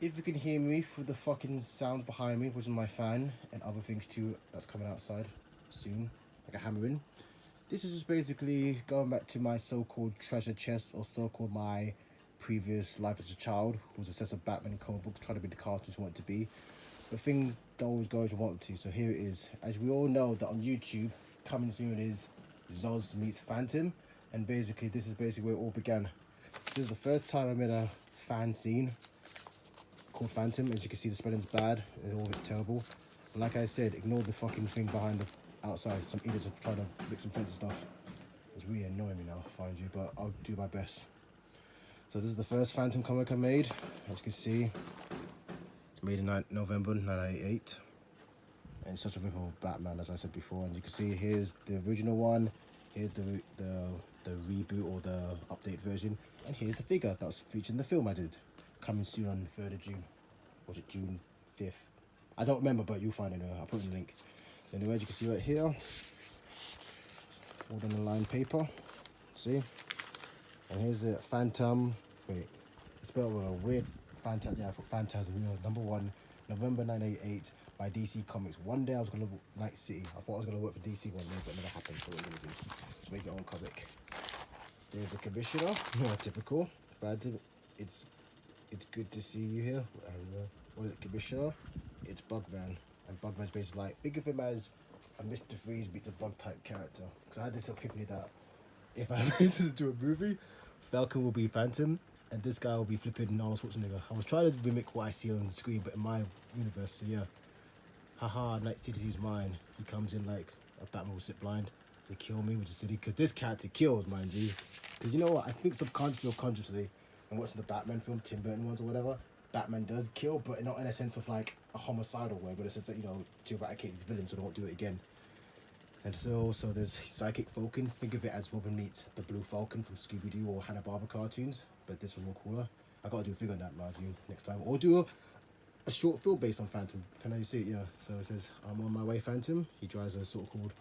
If you can hear me through the fucking sound behind me, which is my fan and other things too that's coming outside soon, like a hammering. This is just basically going back to my so-called treasure chest, or so-called my previous life as a child who was obsessed with Batman and comic books, trying to be the cartoons you want to be. But things don't always go as you want them to. So here it is. As we all know, that on YouTube, coming soon is ZOZ Meets Phantom, and basically this is basically where it all began. This is the first time I made a fan scene called Phantom. As you can see, the spelling's bad and all of it's terrible. But like I said, ignore the fucking thing behind the outside. Some idiots are trying to mix some fancy stuff. It's really annoying me now, find you, but I'll do my best. So this is the first Phantom comic I made. As you can see, it's made in November 1998. And it's such a rip of Batman, as I said before. And you can see here's the original one, here's the reboot or the update version, and here's the figure that was featured in the film I did. Coming soon on 3rd of June. Was it June 5th? I don't remember, but you'll find it. I'll put in the link. So anyway, as you can see right here, all on the line paper. See? And here's the Phantom. Wait, it's spelled with a weird Phantasm. Yeah, I put Phantasm here. Number 1, November 1988 by DC Comics. One day I was going to look at Night City. I thought I was going to work for DC one day, but it never happened. So what are you going to do? Just make your own comic. There's the commissioner. Not typical. Phantom. It's good to see you here. What is it, Commissioner? It's Bugman. And Bugman's basically like, think of him as a Mr. Freeze beats a bug type character. Because I had this epiphany that if I made this into a movie, Falcon will be Phantom, and this guy will be flipping Arnold Schwarzenegger. I was trying to mimic what I see on the screen, but in my universe, so yeah. Haha, Night City's mine. He comes in like a Batman will sit blind to kill me, which is silly, because this character kills, mind you. Because you know what, I think subconsciously or consciously, and watching the Batman film, Tim Burton ones or whatever, Batman does kill, but not in a sense of like a homicidal way, but in a sense that, you know, to eradicate these villains so they won't do it again. And so also there's Psychic Falcon. Think of it as Robin meets the Blue Falcon from Scooby-Doo or Hanna-Barbera cartoons, but this one more cooler. I gotta do a figure on that, mind you, next time. Or do a short film based on Phantom. Can you see it? Yeah. So it says, I'm on my way, Phantom. He drives a sort of called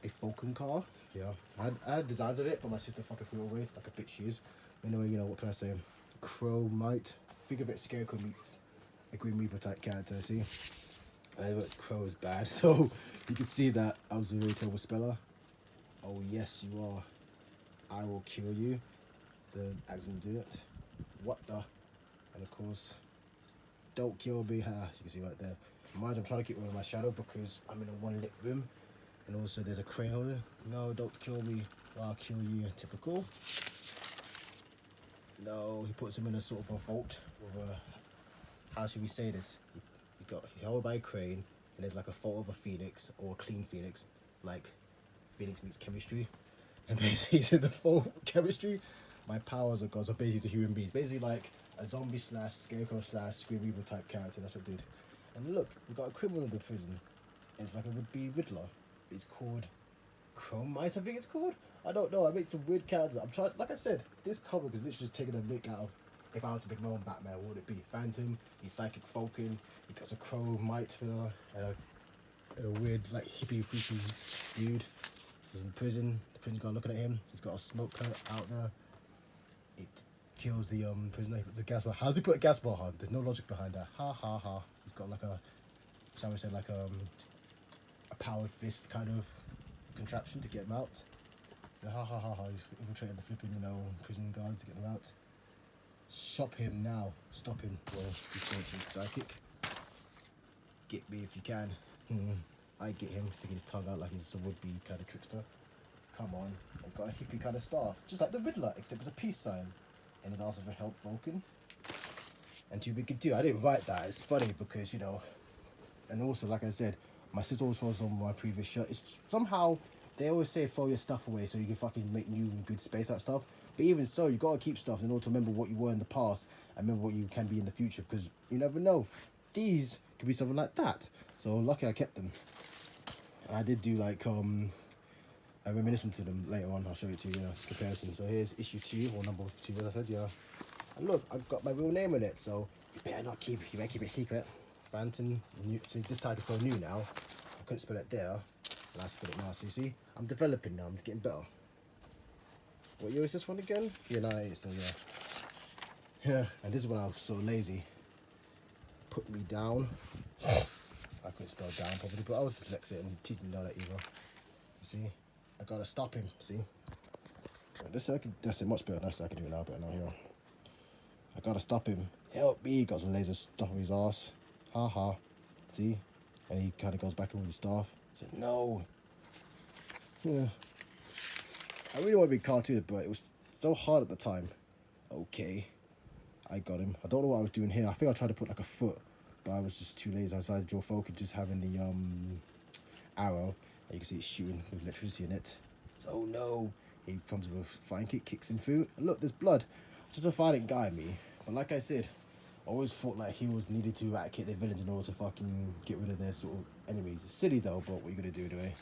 a Falcon car. Yeah. I had designs of it, but my sister fucking threw it away like a bitch she is. Anyway, you know, what can I say? Crow might. Think of it, Scarecrow meets a Green Reaper type character, see? And Crow is bad, so you can see that I was a really terrible speller. Oh yes, you are. I will kill you. The accent do it. What the? And of course, don't kill me. You can see right there. Mind, I'm trying to keep rid of my shadow because I'm in a one-lit room. And also there's a crayon. No, don't kill me. Well, I'll kill you. Typical. No, he puts him in a sort of a vault with a, how should we say this? He's held by a crane, and there's like a fault of a phoenix or a clean phoenix, like Phoenix meets chemistry, and basically he's in the fault chemistry. My powers are gods, are basically human beings, basically like a zombie slash scarecrow slash Scream Reaper type character. That's what it did. And look, we've got a criminal in the prison. It's like a would-be Riddler. It's called Chromite, I think it's called. I don't know. I make some weird characters. I'm trying. Like I said, this comic is literally just taking a mick out of. If I were to make my own Batman, what would it be? Phantom. He's Psychic Falcon. He got a Chromite filler and a weird like hippie freaky dude. He's in prison. The prison guard looking at him. He's got a smoke out there. It kills the prisoner. He puts a gas bar. How does he put a gas bar on? There's no logic behind that. Ha ha ha. He's got like a, shall we say, like a powered fist kind of contraption to get him out. So, ha ha ha ha. He's infiltrating the flipping, you know, prison guards to get them out. Stop him now. Stop him. Well, he's going to be psychic. Get me if you can. I get him sticking his tongue out like he's a would-be kind of trickster. Come on. He's got a hippie kind of staff. Just like the Riddler, except it's a peace sign. And he's asking for help, Vulcan. And too big to do. I didn't write that. It's funny because, you know, and also, like I said, my sister always throws on my previous shirt. It's somehow, they always say throw your stuff away so you can fucking make new and good space out stuff. But even so, you gotta keep stuff in order to remember what you were in the past and remember what you can be in the future, because you never know. These could be something like that. So lucky I kept them. And I did do like a reminiscence to them later on. I'll show it to you, comparison. So here's issue 2 or number 2, as I said, yeah. And look, I've got my real name in it, so you better keep it secret. Phantom. So this tag is spelled new now. I couldn't spell it there, and I spell it now. So you see, I'm developing now. I'm getting better. What year is this one again? Yeah, 98 still, yeah. Yeah, and this is when I was so lazy. put me down. I couldn't spell down properly, but I was dyslexic and he didn't know that either. See, I gotta stop him. See, that's it. Much better. That's I can do it now. Better now here. I gotta stop him. Help me! Got some laser stuff in his ass. Ha ha. See, and he kind of goes back in with his staff. I said no. Yeah. I really want to be cartoon, but it was so hard at the time. Okay, I got him. I don't know what I was doing here. I think I tried to put like a foot, but I was just too lazy. I decided to draw focus, just having the arrow, and you can see it's shooting with electricity in it. So oh no, he comes with a flying kick, kicks him through. And look, there's blood. Such a violent guy, me. But like I said, I always thought like he was needed to eradicate the villains in order to fucking get rid of their sort of enemies. It's silly though, but what are you gonna do anyway?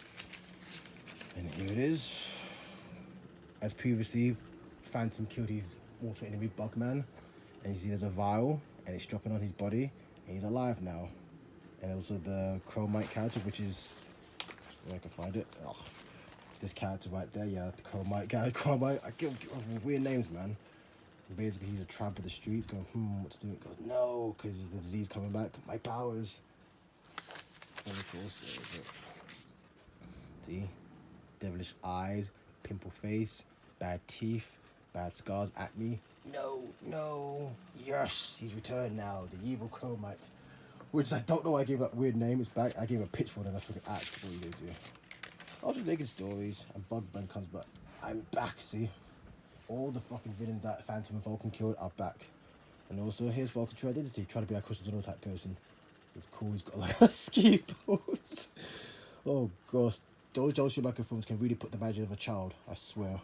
And here it is. As previously, Phantom killed his mortal enemy Bugman, and you see there's a vial, and it's dropping on his body, and he's alive now. And also the Chromite character, which is, where I can find it. Ugh. This character right there, yeah, the Chromite guy. Chromite, I give weird names, man. And basically, he's a tramp of the street, going, what to do? He goes, no, because the disease coming back. My powers. And of course, where is it? See, devilish eyes, pimple face, bad teeth, bad scars at me. No, yes, he's returned now, the evil Chromite. Which I don't know why I gave that weird name, it's back. I gave him a pitchfork and I freaking axe. What are you gonna do? I was just making stories, and Bugman comes back. I'm back, see? All the fucking villains that Phantom and Vulcan killed are back. And also, here's Vulcan's true identity, trying to be like Crystal Donald type person. It's cool, he's got like a ski boat. Oh gosh, those Joe Schumacher films can really put the magic of a child, I swear.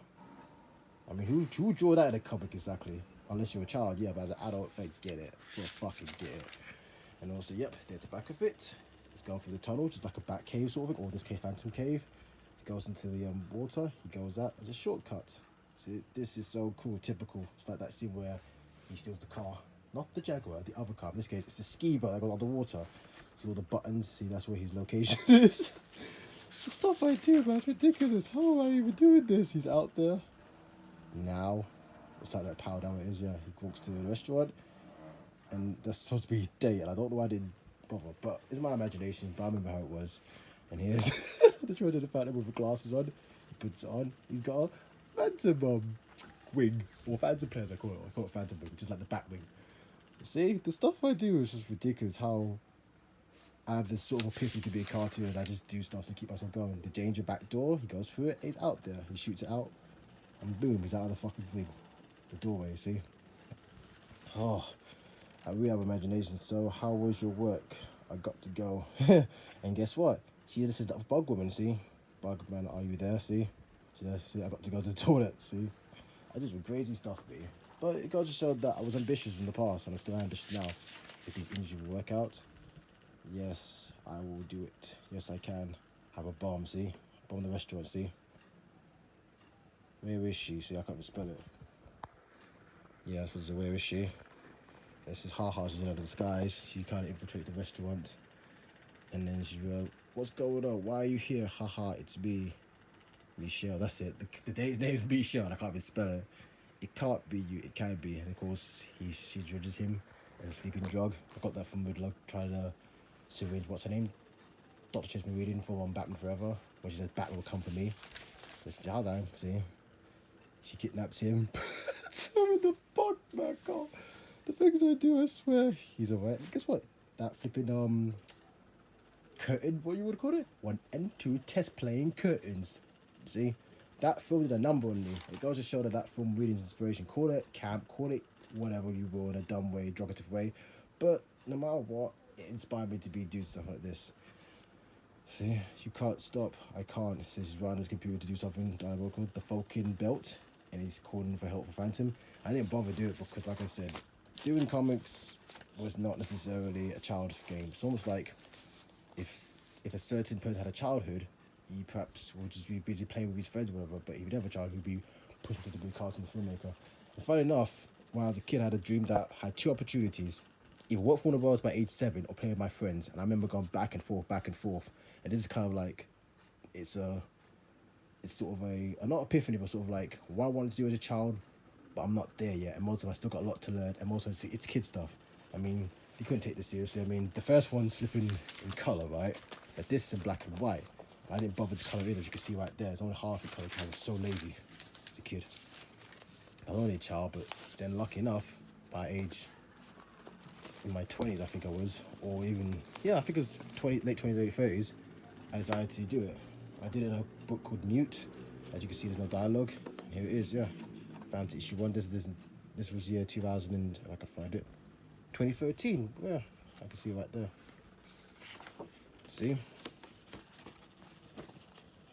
I mean, who would draw that in a comic exactly? Unless you're a child, yeah, but as an adult, forget it. You'll fucking get it. And also, yep, there's the back of it. It's going through the tunnel, just like a bat cave sort of thing, or this cave, Phantom cave. It goes into the water, he goes out, it's a shortcut. See, this is so cool, typical. It's like that scene where he steals the car. Not the Jaguar, the other car. In this case, it's the ski boat that goes underwater. See all the buttons, see that's where his location is. The stuff I do, man, it's ridiculous. How am I even doing this? He's out there. Now, it's like that power down it is, yeah. He walks to the restaurant, and that's supposed to be his date, and I don't know why I didn't bother, but it's my imagination, but I remember how it was. And here's the Troy did a Phantom with the glasses on. He puts it on. He's got a Phantom wing, or Phantom players I call it. I call it Phantom wing, just like the bat wing. See, the stuff I do is just ridiculous. How I have this sort of epiphany to be a cartoon, and I just do stuff to keep myself going. The danger back door, he goes through it. He's out there. He shoots it out, and boom, he's out of the fucking thing, the doorway. See. Oh, I really have imagination. So, how was your work? I got to go, and guess what? She just says that Bug Woman. See, Bugman, are you there? See, see, I got to go to the toilet. See, I just do crazy stuff, me. But it got to show that I was ambitious in the past, and I'm still ambitious now. If these injuries will work out, yes, I will do it. Yes, I can. Have a bomb. See, bomb the restaurant. See, where is she? See, I can't even spell it. Yeah, where is she? This is haha, she's in a disguise. She kind of infiltrates the restaurant. And then she's like, what's going on? Why are you here? Haha, it's me. Michelle, that's it. The date's name is Michelle, and I can't even spell it. It can't be you, it can be. And of course, she judges him as a sleeping drug. I got that from Riddler, trying to syringe, what's her name? Dr. Chase me reading from Batman Forever, when she says Batman will come for me. It's the other time, see? She kidnaps him, puts him in the bog, man, God. The things I do, I swear. He's alright. Guess what? That flipping, curtain, what you would call it? 1 and 2 test playing curtains. See? That film did a number on me. It goes to show that film really is inspiration. Call it camp, call it whatever you will in a dumb way, derogative way. But no matter what, it inspired me to do stuff like this. See? You can't stop. I can't. So he's running his computer to do something diabolical. The Falcon belt. And he's calling for help for Phantom. I didn't bother doing it because, like I said, doing comics was not necessarily a child game. It's almost like if a certain person had a childhood, he perhaps would just be busy playing with his friends or whatever, but if he'd have a child, he'd be pushed into being a cartoon filmmaker. And funny enough, when I was a kid, I had a dream that I had 2 opportunities. Either work for Warner Bros. By age 7 or play with my friends. And I remember going back and forth. And this is kind of like, it's sort of a not epiphany, but sort of like what I wanted to do as a child, but I'm not there yet. And most of I still got a lot to learn. And most of it's kid stuff. I mean, you couldn't take this seriously. I mean, the first one's flipping in colour, right? But this is in black and white. I didn't bother to colour it in, as you can see right there. It's only half the colour. I was so lazy as a kid. I was only a child, but then lucky enough, by age in my 20s, I think I was, or even, yeah, I think it was late 20s, early 30s, I decided to do it. I did it in a book called Mute. As you can see, there's no dialogue. And here it is, yeah. Found it issue 1. This was year 2000, and I can find it. 2013, yeah, I can see right there. See?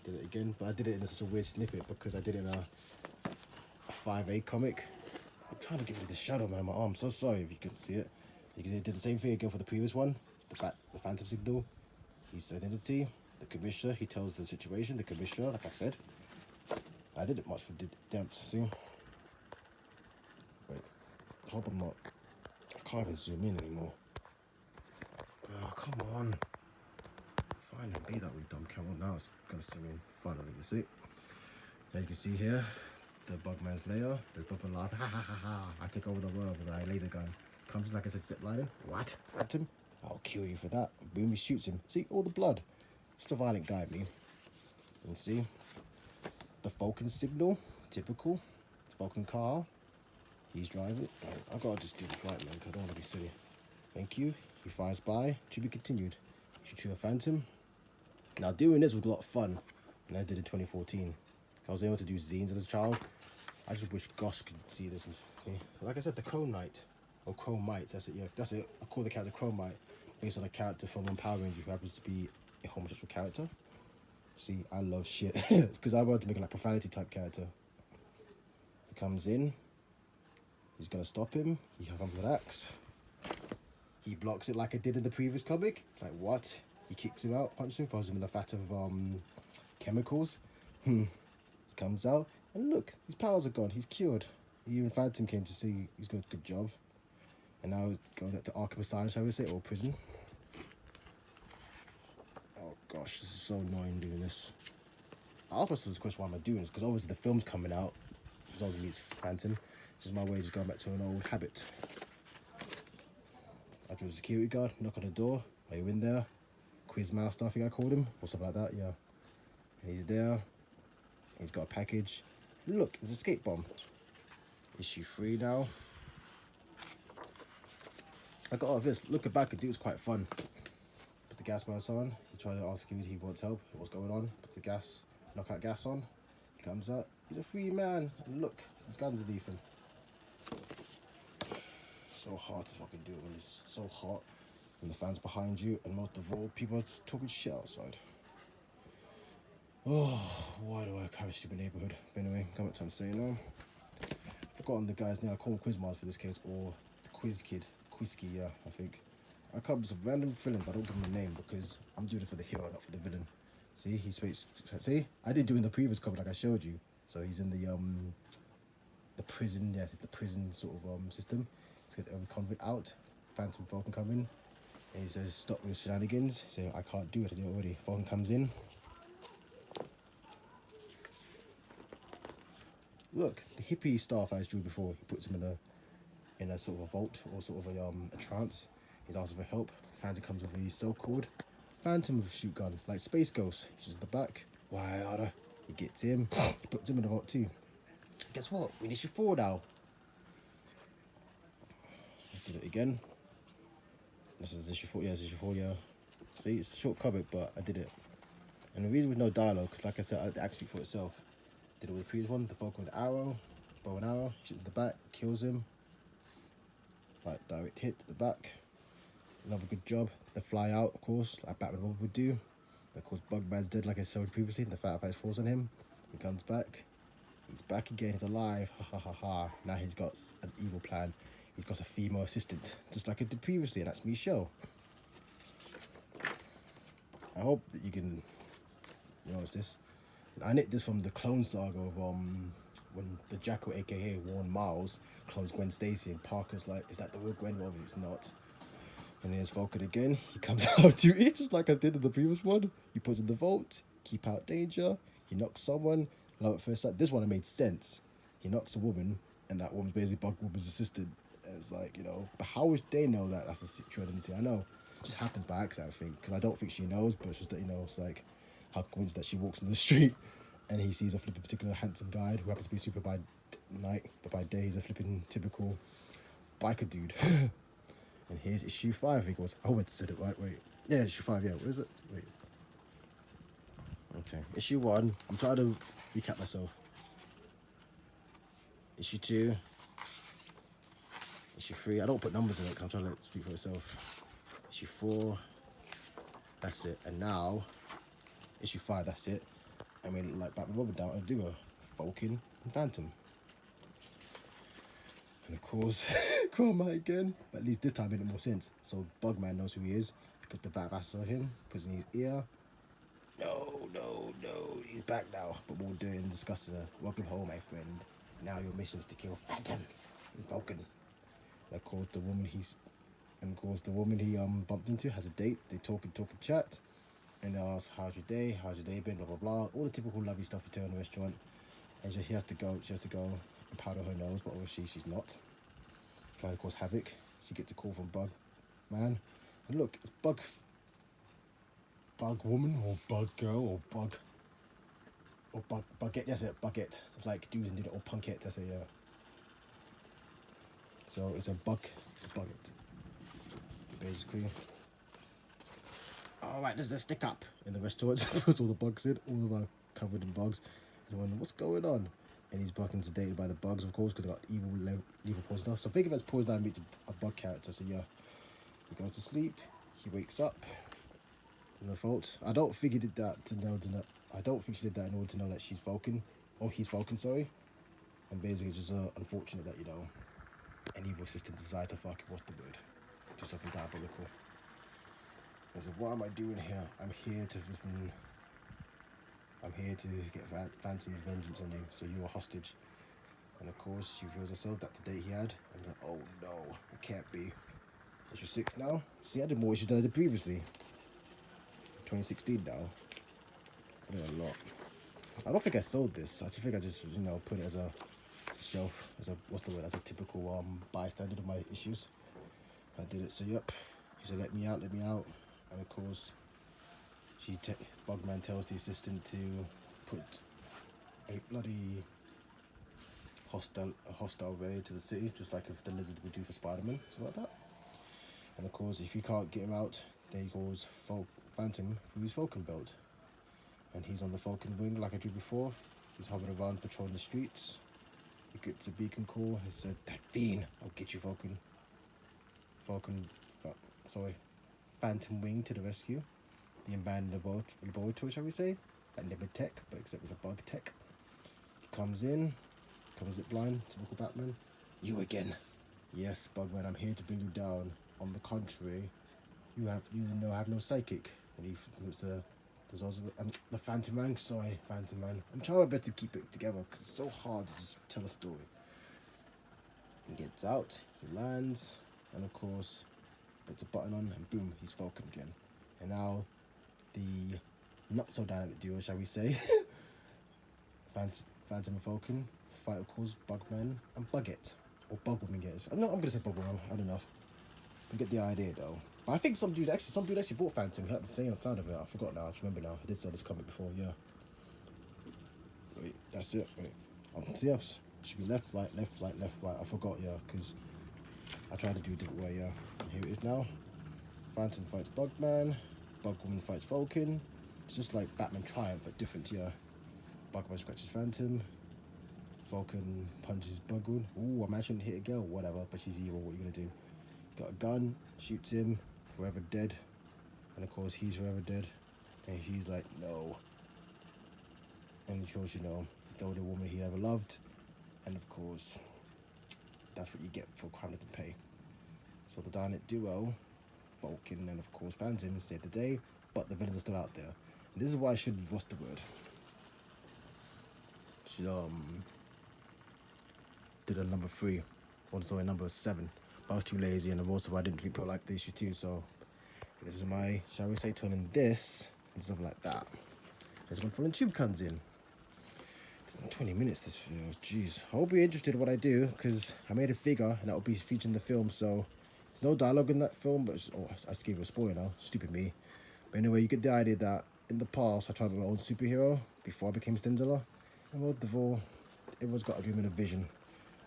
Did it again, but I did it in such a weird snippet because I did it in a 5A comic. I'm trying to get rid of this shadow, man, on my arm. So sorry if you couldn't see it. You can did the same thing again for the previous one. The Phantom signal. His identity. The commissioner. He tells the situation. The commissioner, like I said. I didn't much with the damps. See? Wait. I hope I'm not. I can't even zoom in anymore. Oh, come on. Fine and be that way, dumb camera. Now it's gonna zoom in. Finally, you see? As you can see here, the Bugman's lair. The Bugman laugh. Ha ha ha ha. I take over the world with my laser gun. Comes like I said, zip lining. What? Phantom? I'll kill you for that. Boom, he shoots him. See, all the blood. Just a violent guy, me. You see? The Falcon signal. Typical. It's Falcon car. He's driving. I've got to just do this right, man, because I don't want to be silly. Thank you. He fires by. To be continued. Issue 2 of Phantom. Now, doing this was a lot of fun. And I did in 2014. I was able to do zines as a child. I just wish Gosh could see this. Like I said, the Chrome Knight. Or Chromite, that's it, yeah, that's it. I call the character Chromite, based on a character from Power Rangers who happens to be a homosexual character. See, I love shit, because I wanted to make a like, profanity type character. He comes in, he's gonna stop him, he comes with an axe. He blocks it like I did in the previous comic. It's like, what? He kicks him out, punches him, throws him in the vat of chemicals. He comes out, and look, his powers are gone, he's cured. Even Phantom came to see he's got a good job. And now going up to Arkham Asylum, shall we say, or prison. Oh gosh, this is so annoying doing this. I asked myself this question, why am I doing this? Because obviously the film's coming out. ZOZ Meets Phantom. This is my way of just going back to an old habit. I drew a security guard, knock on the door. Are you in there? Quiz master, I think I called him, or something like that, yeah. And he's there. He's got a package. Look, it's an escape bomb. Issue 3 now. I got all of this. Looking back, it was quite fun. Put the gas mask on. He tried to ask him if he wants help. What's going on? Put the gas, knockout gas on. He comes out. He's a free man. And look, his guns underneath him. So hard to fucking do it when it's so hot. When the fans behind you, and most of all, people are talking shit outside. Oh, why do I carry stupid neighborhood? But anyway, come back to what I'm saying now. I've forgotten the guy's name. I call him Quizmars for this case, or the Quiz Kid. Whiskey, yeah, I think. I come up with some random villain, but I don't give him a name because I'm doing it for the hero, not for the villain. See, he speaks. See, I didn't do it in the previous comic like I showed you. So he's in the prison, yeah, the prison sort of system. Let's get every convict out. Phantom Falcon come in, and he says, "Stop with shenanigans." So I can't do it. I did it already. Falcon comes in. Look, the hippie staff I drew before. He puts him in a sort of a vault or sort of a trance. He's asking for help. Phantom comes with his so-called Phantom shoot gun, like Space Ghost. He's just at the back. Why, Ada? He gets him. He puts him in the vault too. Guess what? We need issue 4 now. I did it again. This is issue 4. Yeah, it's issue 4. Yeah. See, it's a short comic, but I did it. And the reason with no dialogue, because like I said, it actually for itself. Did it with the previous one. The Falcon with the arrow, bow and arrow. Shoots in the back, kills him. Like direct hit to the back. Another good job. The fly out, of course, like Batman would do. Of course, Bugman's dead, like I showed previously. The Fireflies falls on him. He comes back. He's back again. He's alive. Ha ha ha ha. Now he's got an evil plan. He's got a female assistant, just like I did previously, and that's Michelle. I hope that you can. You know what's this? I nicked this from the Clone Saga of when the Jackal, aka Warren Miles, clones Gwen Stacy, and Parker's like, "Is that the real Gwen?" Well, obviously it's not. And there's Vulcan again. He comes out to it just like I did in the previous one. He puts in the vault, keep out danger. He knocks someone. Love at first sight. This one it made sense. He knocks a woman, and that woman's basically Bug Woman's assistant. It's like, you know, but how would they know that that's a situation? I know it just happens by accident, I think, because I don't think she knows, but it's just that, you know, it's like how coincident that she walks in the street and he sees a flipping particular handsome guy who happens to be super by night, but by day he's a flipping typical biker dude. And here's issue 5. He goes, I went to said it right. Wait, yeah, issue 5. Yeah, where is it? Wait. Okay, issue 1. I'm trying to recap myself. Issue 2. Issue 3. I don't put numbers in it. 'Cause I'm trying to let it speak for itself. Issue 4. That's it. And now, issue 5. That's it. I mean, like Batman Robin down. I do a Falcon and Phantom. And of course, Chroma again. But at least this time it made more sense. So Bugman knows who he is. He put the Vass on him, puts it in his ear. No, he's back now. But we'll do it and discuss it. Welcome home, my friend. Now your mission is to kill Phantom and Falcon. And of course, the woman he bumped into has a date. They talk and chat. And they ask, how's your day? How's your day been? Blah, blah, blah. All the typical lovey stuff you do in the restaurant. And she has to go and powder her nose, but obviously she's not. Trying to cause havoc. She gets a call from Bug Man. And look, it's Bug Woman or Bug Girl or Bucket. That's it, Bucket. It's like dudes and or Punkette. That's it, yeah. So it's a Bucket. Basically. Alright, there's a stick up in the restaurant. That's all the bugs in. All of them are covered in bugs. And wondering what's going on. And he's fucking sedated by the bugs, of course, because they got evil poison stuff. So think of it as Poison Ivy meets a bug character. So yeah, he goes to sleep. He wakes up. No fault. I don't think he did that to know. I don't think she did that in order to know that she's Vulcan, or he's Vulcan. Sorry. And basically, just unfortunate that, you know, an evil system decides to fucking, what's the word? Do something diabolical. And so what am I doing here? I'm here to get Phantom's vengeance on you, so you're a hostage. And of course, she feels herself that the date he had. And like, oh no, it can't be. Issue 6 now. See, I did more issues than I did previously. 2016 now. I did a lot. I don't think I sold this. I just think I just, you know, put it as a shelf, as a typical bystander to my issues. I did it. So yep. He said, let me out. And of course, Bugman tells the assistant to put a bloody hostile raid to the city, just like if the Lizard would do for Spider-Man, something like that. And of course, if you can't get him out, then he calls Phantom through his Falcon belt. And he's on the Falcon wing like I drew before. He's hovering around patrolling the streets. He gets a beacon call. He said, that fiend, I'll get you, Falcon. Phantom wing to the rescue. The abandoned laboratory, shall we say? That never tech, but except it's a bug tech. He comes in, covers it blind, typical Batman. You again. Yes, Bugman, I'm here to bring you down. On the contrary, you have no psychic. And he puts the ZOZ, the Phantom Man. Sorry, Phantom Man. I'm trying my best to keep it together because it's so hard to just tell a story. He gets out, he lands, and of course, puts a button on, and boom, he's Falcon again. And now, the not so dynamic duo, shall we say, Phantom and Falcon fight, of course, Bugman and Bucket, or Bugwoman, guys. I'm gonna say Bugwoman. I don't know. You get the idea though. But I think some dude actually bought Phantom. He had the same sound of it. I forgot now. I just remember now. I did sell this comic before. Yeah. Wait, that's it. Wait. See, it should be left, right. I forgot. Yeah, because I tried to do it a different way. Yeah. And here it is now. Phantom fights Bugman. Bugwoman fights Falcon. It's just like Batman Triumph, but different. Yeah. Bugman scratches Phantom. Falcon punches Bugwoman. Ooh, I shouldn't hit a girl. Whatever. But she's evil. What are you gonna do? Got a gun, shoots him, forever dead. And of course he's forever dead. And he's like, no. And of course, you know, he's the only woman he ever loved. And of course, that's what you get for crime not to pay. So the dynamic duo, Falcon and of course Phantom, saved the day, but the villains are still out there. And this is why I should have lost the word. Should did a number 3, or sorry, number 7. I was too lazy, and also I didn't think people liked the issue too, so this is my, shall we say, turning this and stuff like that. There's when Fallen Tube comes in. 20 minutes this video, jeez. I hope you're interested in what I do, because I made a figure and that will be featured in the film, so there's no dialogue in that film, but oh, I just gave you a spoiler now, stupid me. But anyway, you get the idea that in the past I tried my own superhero before I became Stenzilla, and well, everyone's got a dream and a vision.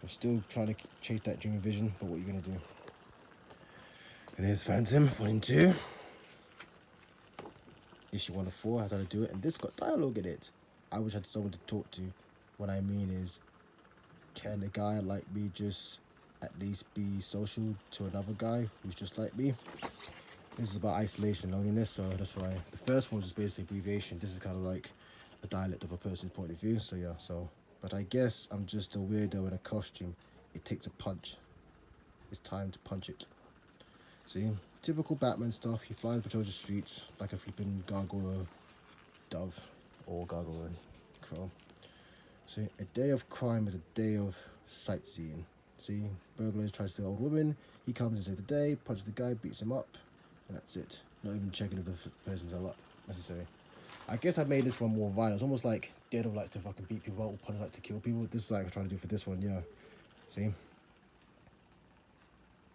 I'm still trying to chase that dream and vision, but what are you gonna do? And here's Phantom, Volume 2. Issue 1 of 4, how to do it, and this got dialogue in it. I wish I had someone to talk to. What I mean is, can a guy like me just at least be social to another guy who's just like me? This is about isolation and loneliness, so that's why the first one was just basically abbreviation. This is kind of like a dialect of a person's point of view, so yeah, but I guess I'm just a weirdo in a costume. It takes a punch. It's time to punch it. See? Typical Batman stuff. He flies patrol the streets like a flipping gargoyle dove or gargoyle crow. See? A day of crime is a day of sightseeing. See? Burglar tries to steal old woman. He comes and saves the day, punches the guy, beats him up, and that's it. Not even checking if the person's alive necessary. I guess I made this one more violent. It's almost like Daredevil likes to fucking beat people up, or Punisher likes to kill people. This is like I'm trying to do for this one, yeah. See?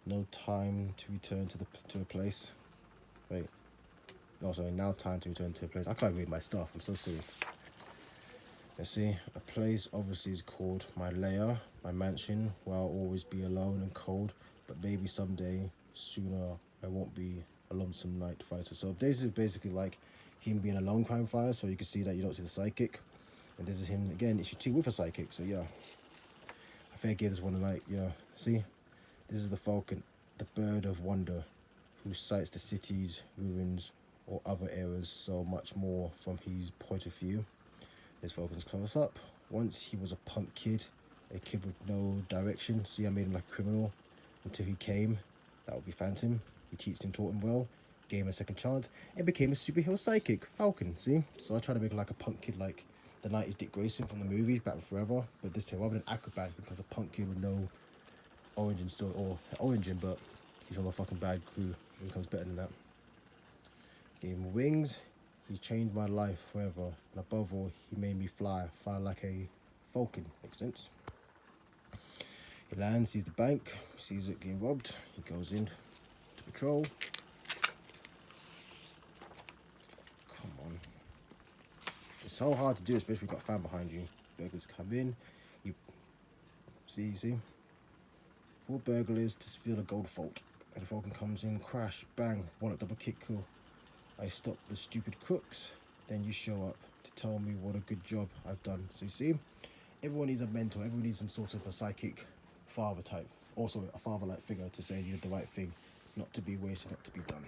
No time to return to a place. Wait. No, sorry, now time to return to a place. I can't read my stuff, I'm so silly. Let's see. A place obviously is called my lair, my mansion, where I'll always be alone and cold, but maybe someday, sooner, I won't be a lonesome night fighter. So this is basically like him being a lone crime fighter, so you can see that you don't see the psychic. And this is him again, issue 2 with a psychic, so yeah. I think I gave this one a like, yeah. See? This is the falcon, the bird of wonder, who sights the city's ruins or other eras so much more from his point of view. This falcon's close up. Once he was a punk kid, a kid with no direction. See, I made him like a criminal until he came. That would be Phantom. He teached him, taught him well, gave him a second chance, and became a superhero psychic, Falcon. See? So I try to make him like a punk kid, like the 90s Dick Grayson from the movies, Batman Forever. But this time, rather than Aquabat, he becomes a punk kid with no origin story, or origin, but he's from a fucking bad crew. He becomes better than that. Gave him wings. He changed my life forever, and above all, he made me fly like a falcon. Makes sense. He lands, sees the bank, sees it getting robbed. He goes in to patrol. Come on. It's so hard to do, especially if you've got a fan behind you. Burglars come in. You see? 4 burglars to steal a gold vault. And the Falcon comes in, crash, bang, wallet double kick, cool. I stop the stupid crooks, then you show up to tell me what a good job I've done. So you see, everyone needs a mentor, everyone needs some sort of a psychic father type, also a father-like figure to say you did the right thing, not to be wasted, not to be done.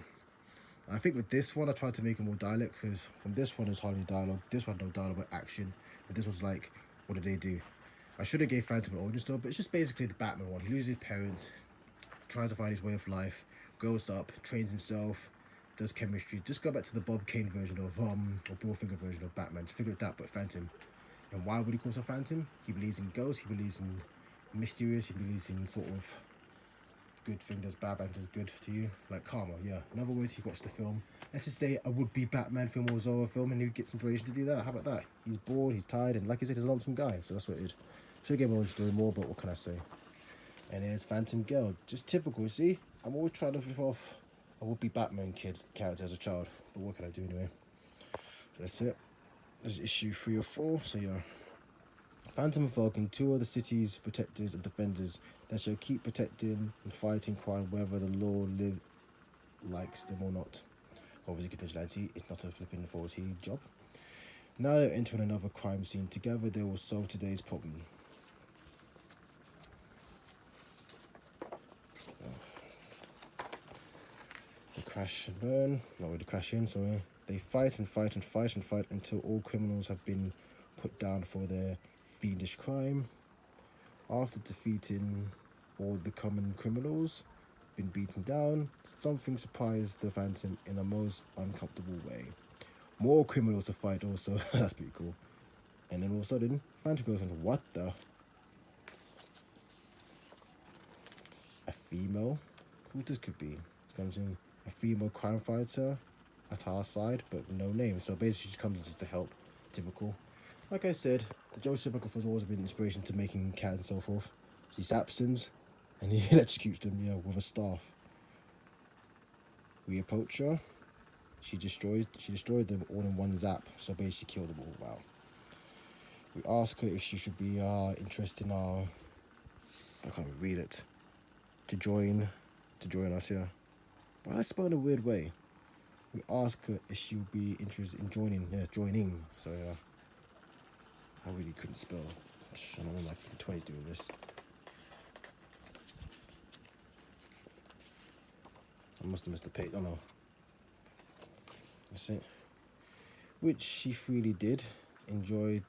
And I think with this one, I tried to make it more dialect, because from this one, there's hardly dialogue, this one no dialogue but action, and this was like, what did they do? I should have gave Phantom an origin story, but it's just basically the Batman one. He loses his parents, tries to find his way of life, grows up, trains himself, does chemistry. Just go back to the Bob Kane version of or Bill Finger version of Batman. Just figure it out, but Phantom. And why would he call himself Phantom? He believes in ghosts, he believes in mysterious, he believes in sort of good thing does bad, bad does good to you, like karma. Yeah, in other words, he watched the film, let's just say a would-be Batman film or Zorro film, and he would get some inspiration to do that. How about that? He's bored, he's tired, and like I said, he's a lonesome guy, so that's what it is. Should have given him a story more, but what can I say? And there's Phantom Girl, just typical. See, I'm always trying to flip off a would-be Batman kid character as a child, but what can I do anyway? So that's it. This is issue 3 or 4. So yeah, Phantom and Falcon, 2 of the city's protectors and defenders that shall keep protecting and fighting crime whether the law likes them or not. Obviously, vigilante is not a flipping 40 job. Now they're entering another crime scene. Together they will solve today's problem. They crash and burn. Not really crashing, sorry. They fight and fight and fight and fight until all criminals have been put down for their fiendish crime. After defeating all the common criminals, been beaten down, something surprised the Phantom in a most uncomfortable way. More criminals to fight also. That's pretty cool. And then all of a sudden, Phantom goes into what the? A female? Who this could be? Comes in a female crime fighter at our side, but no name. So basically, she just comes in just to help. Typical. Like I said, the Joseph Book has always been inspiration to making cats and so forth. He saps them and he electrocutes them, yeah, with a staff. We approach her. She destroyed them all in one zap. So basically, she killed them all. Wow. We ask her if she should be interested in our. I can't even read it. To join us here. But I spell in a weird way. We ask her if she would be interested in joining. Yeah, joining. So yeah. I really couldn't spell. I don't know, like 20s doing this. I must have missed the page. Oh no. That's it. Which she freely did enjoy.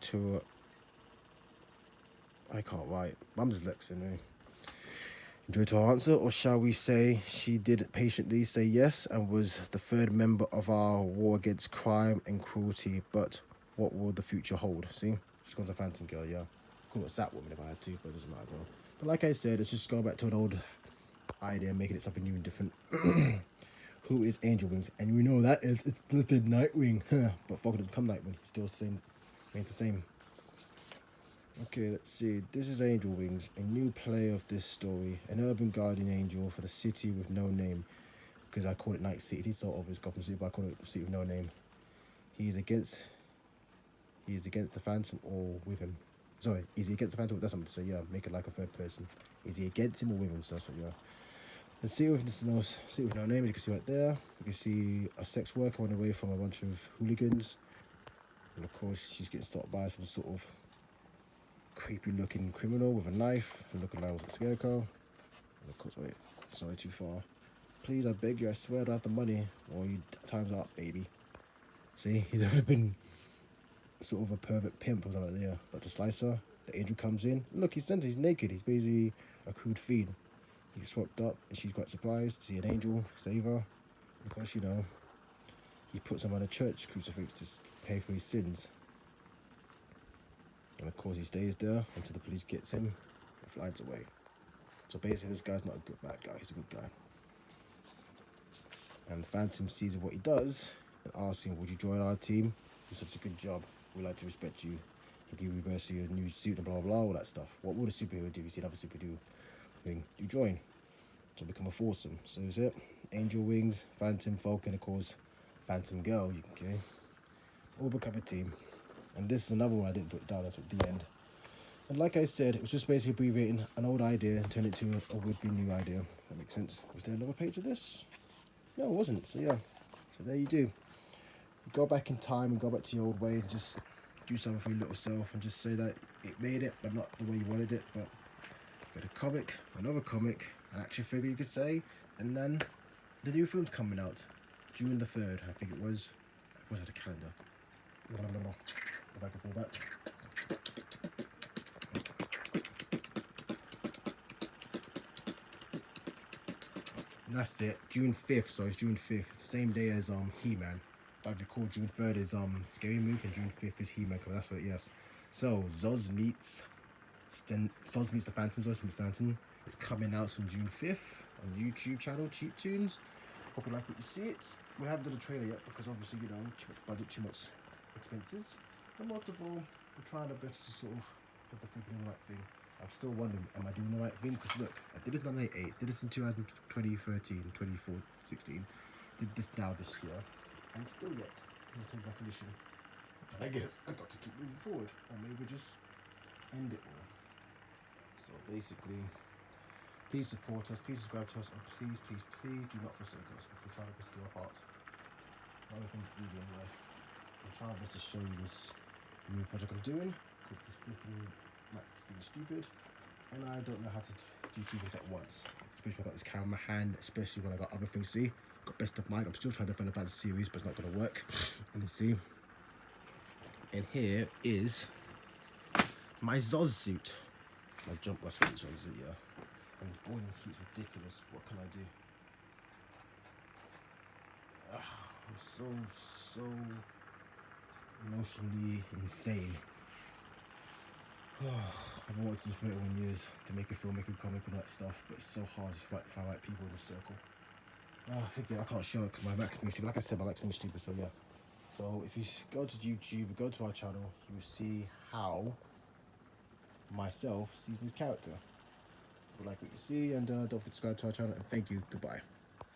To. I can't write. I'm dyslexic anyway. Enjoy to our answer, or shall we say she did patiently say yes and was the third member of our war against crime and cruelty, but what will the future hold? See? She's gone to Phantom Girl, yeah. Call it Sat Woman if I had to, but it doesn't matter though. But like I said, it's just going back to an old idea, making it something new and different. Who is Angel Wings? And we know that it's flipping Nightwing. But fuck it, come Nightwing. He's still the same. Remains the same. Okay, let's see. This is Angel Wings, a new play of this story. An urban guardian angel for the city with no name. Because I call it Night City, so obviously Gotham City, but I call it City with no name. He is against the Phantom or with him. Sorry, is he against the Phantom? That's something to say, yeah. Make it like a third person. Is he against him or with him? So that's what, yeah. The city with no name, you can see right there. You can see a sex worker running away from a bunch of hooligans. And of course, she's getting stopped by some sort of creepy looking criminal with a knife, looking like a scarecrow. And of course, wait, sorry, too far. Please, I beg you, I swear I don't have the money. Or you, time's up, baby. See, he's ever been sort of a pervert pimp or something like that, yeah. But to slice her, the angel comes in. Look, he's naked. He's basically a crude fiend. He gets swapped up, and she's quite surprised to see an angel save her. Of course, you know, he puts him on a church crucifix to pay for his sins. And of course, he stays there until the police gets him and flies away. So basically, this guy's not a bad guy. He's a good guy. And the Phantom sees what he does and asks him, "Would you join our team? You do such a good job. We'd like to respect you. We'll give you basically a new suit and blah blah blah, all that stuff. What would a superhero do? You see another superhero thing? You join to become a foursome. So is it Angel Wings, Phantom, Falcon, of course, Phantom Girl. Okay, all become a team." And this is another one I didn't put down. That's at the end. And like I said, it was just basically abbreviating an old idea and turning it to a would-be new idea. That makes sense. Was there another page of this? No, it wasn't. So yeah. So there you do. You go back in time and go back to your old way and just do something for your little self and just say that it made it, but not the way you wanted it. But you got a comic, another comic, an action figure, you could say, and then the new film's coming out June the 3rd. I think it was. I was at a calendar. If I can fall back. And that's it. June 5th, so it's June 5th. The same day as He-Man. But if you call June 3rd is Scary Movie and June 5th is He-Man. That's what, yes. So ZOZ Meets the Phantom, ZOZ Meets Phantom. It's coming out on June 5th on YouTube channel, Cheap Tunes. Hope you like what you see it. We haven't done a trailer yet because obviously, you know, too much budget, too much expenses. And most of all, we're trying our best to sort of have the thinking the right thing. I'm still wondering, am I doing the right thing? Because look, I did this in 1998, did this in 2013, 2016, did this now this year, and still yet, not in recognition. I guess I got to keep moving forward, or maybe just end it all. So basically, please support us, please subscribe to us, and please, please, please do not forsake us. We're trying to do our part. Not everything's easy in life. I'm trying to show you this new project I'm doing, called this flipping Max being stupid, and I don't know how to do two things at once. Especially when I got this camera in my hand, especially when I got other things. See, got best of mic. I'm still trying to develop that series, but it's not going to work. And you see, and here is my ZOZ suit, my jump last week ZOZ suit, yeah. And this boiling heat's ridiculous. What can I do? I'm so emotionally insane. I've wanted to do 31 years to make a film, make a comic and all that stuff, but it's so hard to find right people in a circle. I think I can't show it because my Max being stupid. Like I said, my Max being stupid, so yeah. So if you go to YouTube, go to our channel, you will see how myself sees his character. If you like what you see, and don't forget to subscribe to our channel, and thank you. Goodbye.